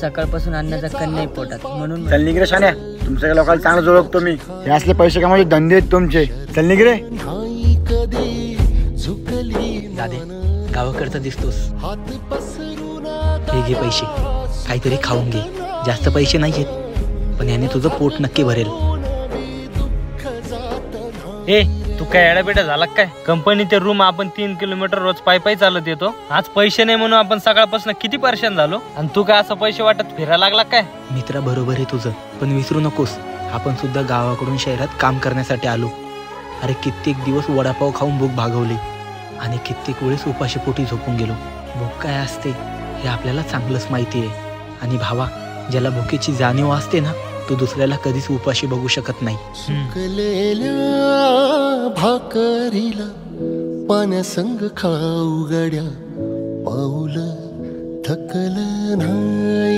सकाळपासून अन्नाचा कण नाही पोटात म्हणून चल निघ रे शान्या, तुमच्या लोकांना चांगलं ओळखतो मी. हे असले पैसे कमावले धंदे आहेत तुमचे. चल निघ रे. दादे गावाकडचा दिसतोस. हे घे पैसे, काहीतरी खाऊन घे. जास्त पैसे नाहीयेत, पण याने तुझं पोट नक्की भरेल. ए तू काय एडाबिडा झाला काय? कंपनीचे रूम आपण 3 किलोमीटर रोज पायी चालत येतो. आज पैसे नाही म्हणून आपण सकाळपासून किती परेशान झालो, आणि तू काय असं पैसे वाटत फिरायला लागला काय? मित्रा बरोबर आहे तुझं, पण विसरू नकोस आपण सुद्धा गावाकडून शहरात काम करण्यासाठी आलो. अरे कित्येक दिवस वडापाव खाऊन भूक भागवली आणि कित्येक वेळेस उपाशी पोटी झोपून गेलो. भूक काय असते हे आपल्याला चांगलंच माहिती आहे. आणि भावा, ज्याला भुकेची जाणीव असते ना, तो दुसऱ्याला कधीच उपाशी बघू शकत नाही. सुकलेल्या भाकरीला पाण्यासंग खाऊ गड्या, पाऊल थकलं नाही.